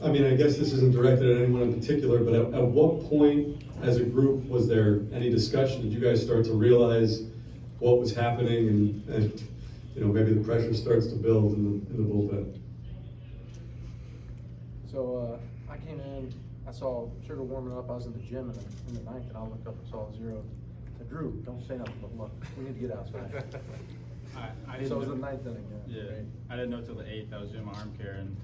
I mean, I guess this isn't directed at anyone in particular, but at what point as a group was there any discussion? Did you guys start to realize what was happening and you know, maybe the pressure starts to build in the bullpen? So I came in, I saw Sugar warming up. I was in the gym in the ninth, and I looked up and saw 0. I said, Drew, don't say nothing, but look, we need to get outside. So it was the ninth inning. Yeah, I didn't know till the 8th. I was doing my arm care, and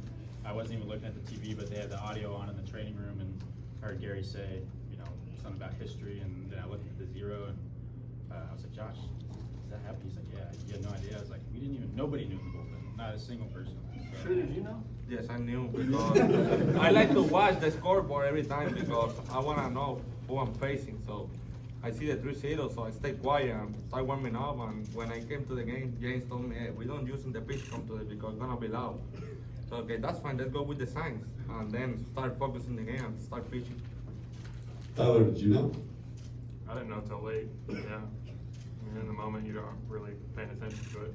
I wasn't even looking at the TV, but they had the audio on in the training room, and I heard Gary say, you know, something about history, and then I looked at the 0, and I was like, Josh, does that happen? He's like, yeah, you had no idea. I was like, nobody knew in the bullpen, not a single person. So, Sure, did you know? Yes, I knew because I like to watch the scoreboard every time because I want to know who I'm facing. So I see the 3-0, so I stay quiet and start warming up. And when I came to the game, James told me, hey, we don't use the pitch come today because it's gonna be loud. So okay, that's fine. Let's go with the signs and then start focusing the game and start pitching. Tyler, did you know? I didn't know till late. Yeah, I mean, in the moment you don't really paying attention to it,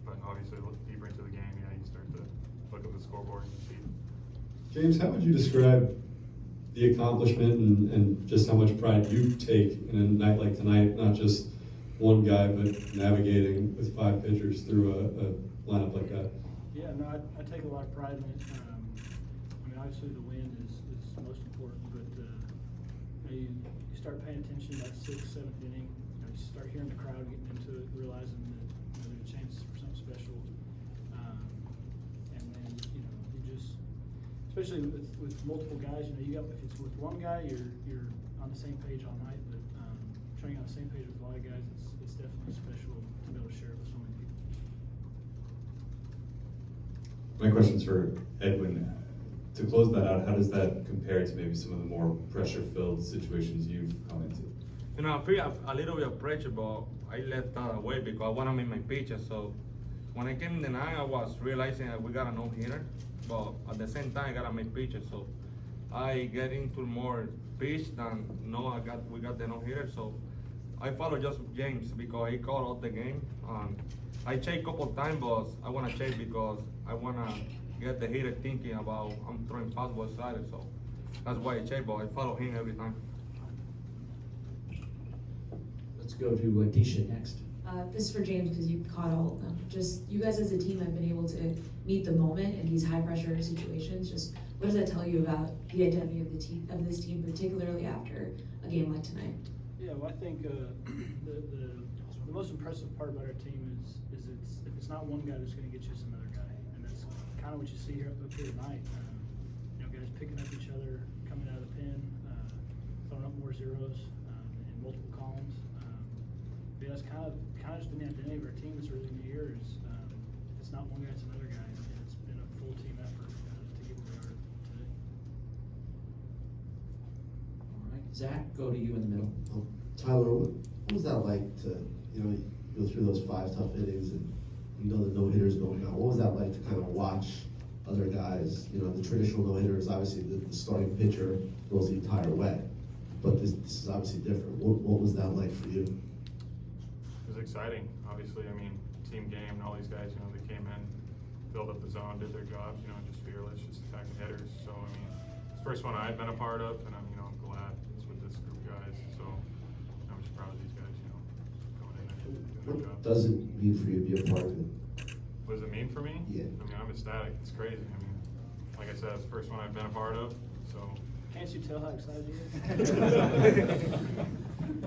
but obviously look deeper into the game, yeah, you start to look at the scoreboard and see. James, how would you describe the accomplishment and just how much pride you take in a night like tonight, not just one guy, but navigating with 5 pitchers through a lineup like that? Yeah, no, I take a lot of pride in it. I mean, obviously the win is most important, but you start paying attention that 6th, 7th inning. You know, you start hearing the crowd getting into it, realizing that there's a chance for something special. And then you just, especially with multiple guys, you got if it's with one guy, you're on the same page all night. But trying on the same page with a lot of guys, it's definitely special to be able to share it with so many people. My question's for Edwin. To close that out, how does that compare to maybe some of the more pressure-filled situations you've come into? You know, I feel a little bit of pressure, but I left that away because I want to make my pitches. So when I came in the night, I was realizing that we got a no-hitter, but at the same time, I got to make pitches. So I get into more pitch than we got the no-hitter. So I follow just James because he called out the game. I check a couple times, but I want to check because I want to get the hitter thinking about I'm throwing fastball slider. So that's why I check, but I follow him every time. Let's go to Tisha next. This is for James because you caught all of them. Just you guys as a team have been able to meet the moment in these high pressure situations. Just what does that tell you about the identity of this team, particularly after a game like tonight? Yeah, well, I think the most impressive part about our team is if it's not one guy, there's going to get you some other guy, and that's kind of what you see here up here tonight. Guys picking up each other, coming out of the pen, throwing up more zeros in multiple columns. But that's kind of just been the identity of our team this early in the year. Is if it's not one guy, it's another guy, and it's been a full team effort to get where we are today. All right, Zach, go to you in the middle. Tyler, what was that like to, go through those 5 tough innings and the no-hitters going out? What was that like to kind of watch other guys? The traditional no-hitter is obviously the starting pitcher goes the entire way, but this is obviously different. What was that like for you? It was exciting, obviously. I mean, team game and all these guys, they came in, filled up the zone, did their jobs, just fearless, just attacking hitters. So, I mean, it's the first one I've been a part of, and I'm glad it's with this group of guys. So, I'm just proud of these guys, going in and doing their job. What does it mean for you to be a part of it? What does it mean for me? Yeah. I mean, I'm ecstatic. It's crazy. I mean, like I said, it's the first one I've been a part of, so. Can't you tell how excited he is?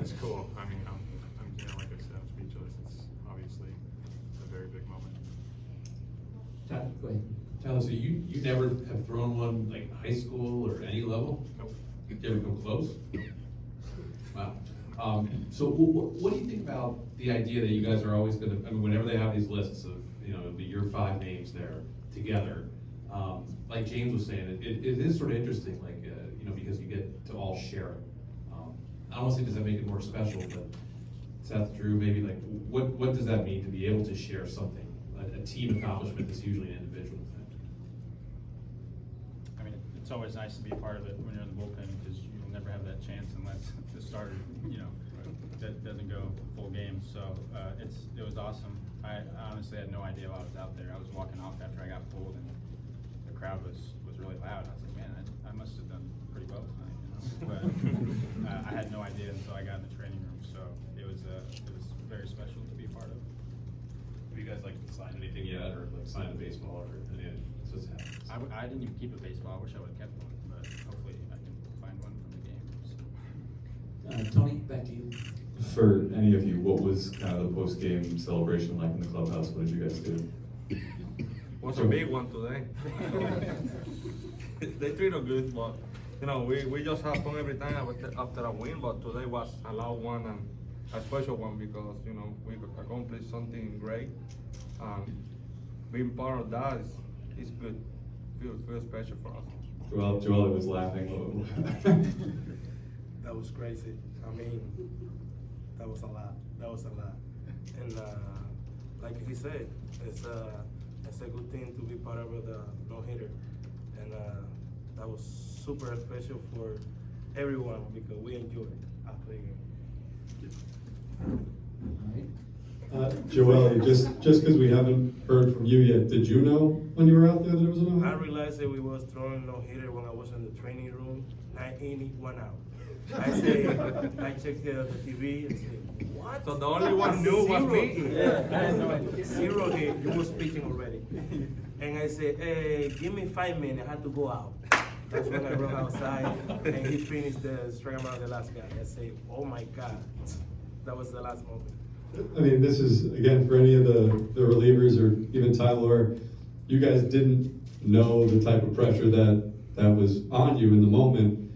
It's cool. I mean, I'm like I said, I'm speechless. It's obviously a very big moment. Tyler, go ahead. Tyler, so you never have thrown one like high school or any level? Nope. Did you ever come close? Wow. So what do you think about the idea that you guys are always going to, whenever they have these lists of, it'll be your 5 names there together, like James was saying, it is sort of interesting, like, because you get to all share it. I don't want to say does that make it more special, but Seth, Drew, maybe like, what does that mean to be able to share something, a team accomplishment that's usually an individual thing? I mean, it's always nice to be a part of it when you're in the bullpen because you'll never have that chance unless the starter, that doesn't go full game. So it was awesome. I honestly had no idea why I was out there. I was walking off after I got pulled, and the crowd was really I had no idea until I got in the training room, so it was very special to be a part of. Have you guys like signed anything yet, or like signed a baseball, or any of this happens? I didn't even keep a baseball. I wish I would have kept one, but hopefully I can find one from the game. So. Tony, back to you. For any of you, what was kind of the post-game celebration like in the clubhouse? What did you guys do? Was a big one today. They treat us good, but you know, we just have fun every time after a win, but today was a loud one and a special one because, you know, we accomplished something great. Being part of that is good. Feels special for us. Joel was laughing. That was crazy. I mean, that was a lot. And like he said, it's a good thing to be part of the no-hitter. And that was super special for everyone because we enjoyed our playing. All right. Joel, just because we haven't heard from you yet, did you know when you were out there that it was a no-hitter? I realized that we was throwing no-hitter when I was in the training room, 9 innings, 1 out. I checked the TV and said, what? So the only one knew was me. Yeah, I had no idea. 0 hit, you was pitching already. And I said, hey, give me 5 minutes, I had to go out. That's when I run outside, and he finished the strike out the last guy. I said, oh my God, that was the last moment. I mean, this is, again, for any of the relievers or even Tyler, you guys didn't know the type of pressure that was on you in the moment.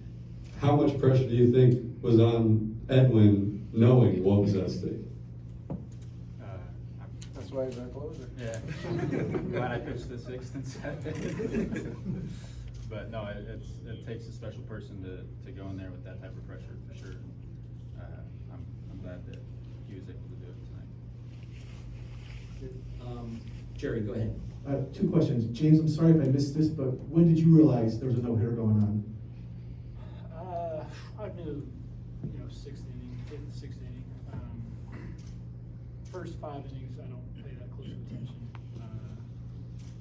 How much pressure do you think was on Edwin knowing what was at stake? That's why he's our closer. Yeah. Glad I pitched the 6th and 7th. But no, it takes a special person to go in there with that type of pressure for sure. I'm glad that he was able to do it tonight. Jerry, go ahead. 2 questions. James, I'm sorry if I missed this, but when did you realize there was a no-hitter going on? I knew, 6th inning, 5th, 6th inning. First 5 innings, I don't pay that close of attention.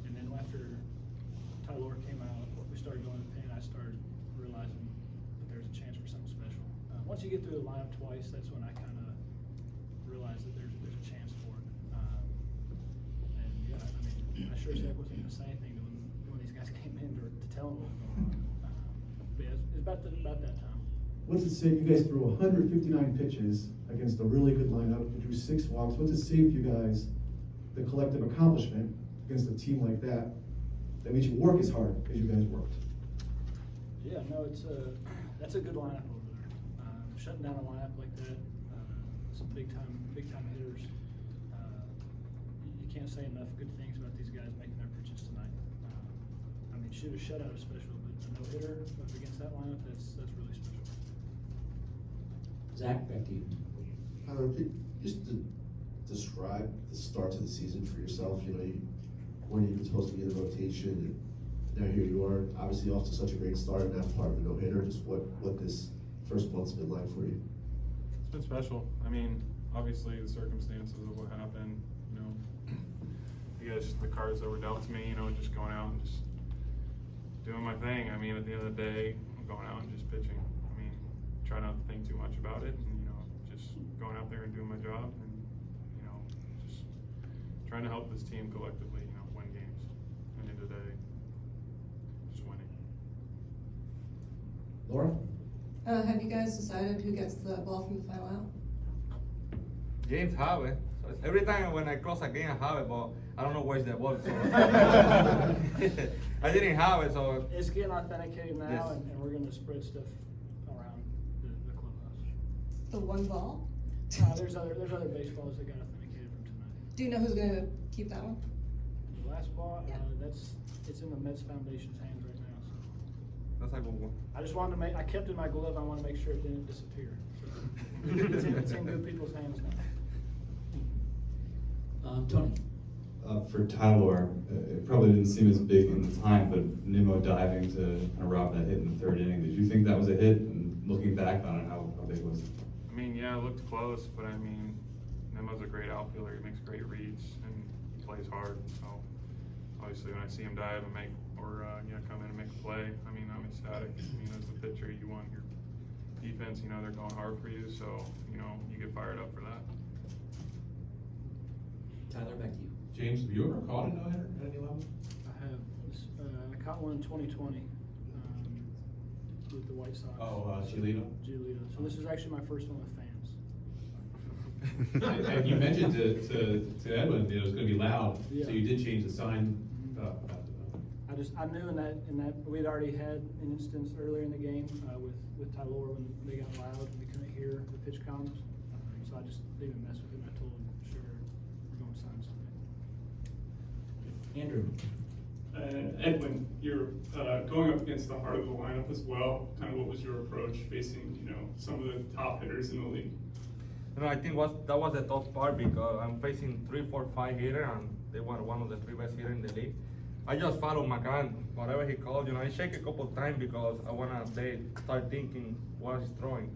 And then after Tyler came out, we started going to the pen, I started realizing that there's a chance for something special. Once you get through the lineup twice, that's when I kind of realized that there's a chance for it. And yeah, I mean, I sure as heck wasn't going to say anything to when these guys came in to tell them what was going on. But yeah, it's about that time. What's it say? You guys threw 159 pitches against a really good lineup. You drew 6 walks. What's it say for you guys, the collective accomplishment against a team like that? That means you work as hard as you guys worked. Yeah, no, that's a good lineup over there. Shutting down a lineup like that, some big time hitters. You can't say enough good things about these guys making their pitches tonight. I mean, shoot a shutout is special, but a no hitter against that lineup, that's really special. Zach, back to you. Could you just describe the start to the season for yourself? You weren't even supposed to be in the rotation, and now here you are, obviously off to such a great start and now part of a no-hitter. Just what this first month's been like for you? It's been special. I mean, obviously the circumstances of what happened, I guess the cards that were dealt to me, just going out and just doing my thing. I mean, at the end of the day, I'm going out and just pitching. I mean, try not to think too much about it, and just going out there and doing my job, and just trying to help this team collectively, win games. At the end of the day, just winning. Laura? Have you guys decided who gets the ball from the final out? James have it. So every time when I cross a game, I have it, but I don't know where's the ball. So I didn't have it, so It's getting authenticated now, Yes. and we're going to spread stuff around the clubhouse. The one ball? There's other baseballs that got authenticated from tonight. Do you know who's gonna keep that one? The last ball, Yeah. it's in the Mets Foundation's hands right now. So that's a good one. I just wanted to I kept it in my glove. I want to make sure it didn't disappear. So it's in good people's hands now. Tony. For Tyler, it probably didn't seem as big in the time, but Nimmo diving to kind of rob that hit in the 3rd inning, did you think that was a hit? And looking back on it, how big was it? I mean, yeah, it looked close, but I mean, Nemo's a great outfielder. He makes great reads and he plays hard. So obviously, when I see him dive and come in and make a play, I mean, I'm ecstatic. I mean, as a pitcher, you want your defense, you know, they're going hard for you, so, you know, you get fired up for that. Tyler, back to you. James, have you ever caught a no-hitter at any level? I have, I caught one in 2020, with the White Sox. Giolito? Giolito. So this is actually my first one with fans. And you mentioned to Edwin, it was gonna be loud, Yeah. so you did change the sign. I knew in that we'd already had an instance earlier in the game with Tylor when they got loud and we couldn't hear the pitch comms. So I just didn't even mess with him. I told him, sure, we're going signs tonight. Andrew. Edwin, you're going up against the heart of the lineup as well. Kind of what was your approach facing, you know, some of the top hitters in the league? You know, I think that was the tough part because I'm facing 3, 4, 5 hitter and they were one of the 3 best hitters in the league. I just follow McCann, whatever he called, you know, I shake a couple times because I wanna start thinking what he's throwing.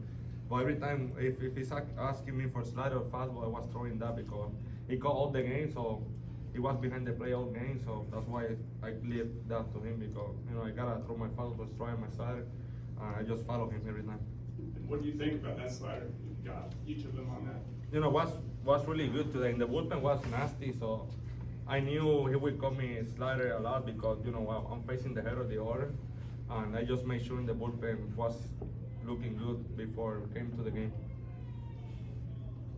But every time, if he's asking me for slider or fastball, I was throwing that because he called all the game, so he was behind the play all game, so that's why I leave that to him because, you know, I gotta throw my fastball, try my slider, I just follow him every time. And what do you think about that slider? You got each of them on that. You know, was really good today. And the bullpen was nasty, so I knew he would call me slider a lot because, you know, I'm facing the head of the order, and I just made sure the bullpen was looking good before we came to the game.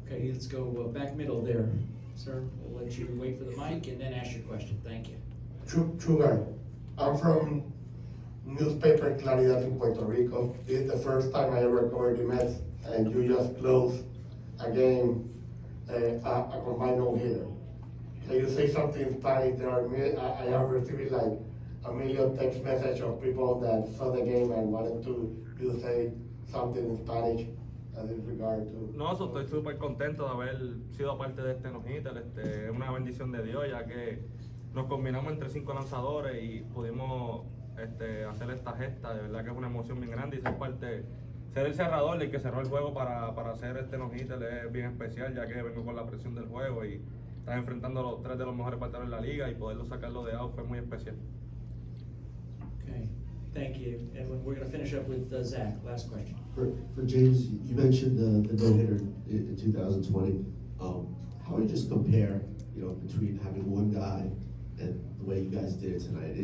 Okay, let's go back middle there, sir. We'll let you wait for the mic and then ask your question. Thank you. True guy. I'm from newspaper Claridad in Puerto Rico. This is the first time I ever covered the Mets, and you just closed a game, a combined no-hitter. Can you say something in Spanish? I have received like a million text messages of people that saw the game and wanted you to say something in Spanish in regard to. No, estoy súper contento de haber sido parte de este no-hitter. Es una bendición de Dios, ya que nos combinamos entre 5 lanzadores y pudimos hacer esta gesta. De verdad que es una emoción bien grande y ser el cerrador, el que cerró el juego para hacer este no-hitter es bien especial, ya que vengo con la presión del juego y estás enfrentando a los 3 de los mejores bateadores en la liga y poderlo sacarlo de out fue muy especial. Okay, thank you. And we're going to finish up with Zach. Last question. For James, you mentioned the no-hitter in 2020. How would you just compare, you know, between having one guy and the way you guys did it tonight?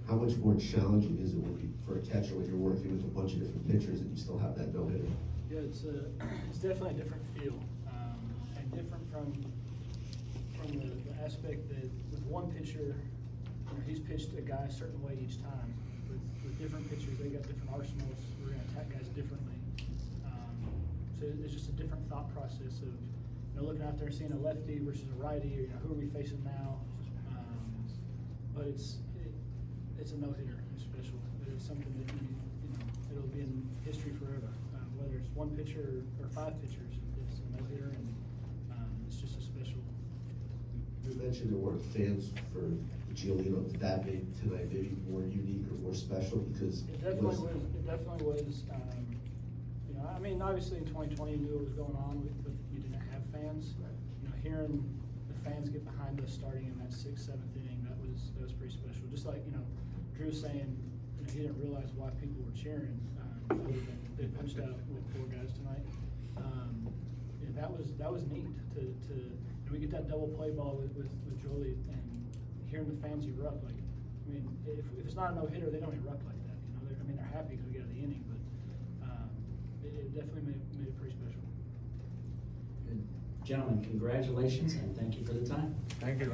How much more challenging is it for a catcher when you're working with a bunch of different pitchers and you still have that no-hitter? Yeah, it's definitely a different feel, and different from the aspect that with one pitcher, you know, he's pitched a guy a certain way each time. With different pitchers, they got different arsenals. We're gonna attack guys differently. So it's just a different thought process of, you know, looking out there and seeing a lefty versus a righty, or, you know, who are we facing now? But it's a no-hitter. It's special. It's something that you know, it'll be in history forever. Whether it's one pitcher or 5 pitchers, it's a no-hitter, and it's just a special. You mentioned there weren't fans for Giolito. Did that make tonight maybe more unique or more special because It definitely was. It definitely was. You know, I mean, obviously in 2020 you knew what was going on, but we didn't have fans. You know, hearing the fans get behind us starting in that 6th, 7th inning, that was pretty special. Just like, you know, Drew saying, you know, he didn't realize why people were cheering. They punched out with 4 guys tonight. Yeah, that was neat to and we get that double play ball with Jolie and hearing the fans erupt. Like, I mean, if it's not a no hitter, they don't erupt like that. You know, they're happy because we got the inning, but it definitely made it pretty special. Good. Gentlemen, congratulations and thank you for the time. Thank you.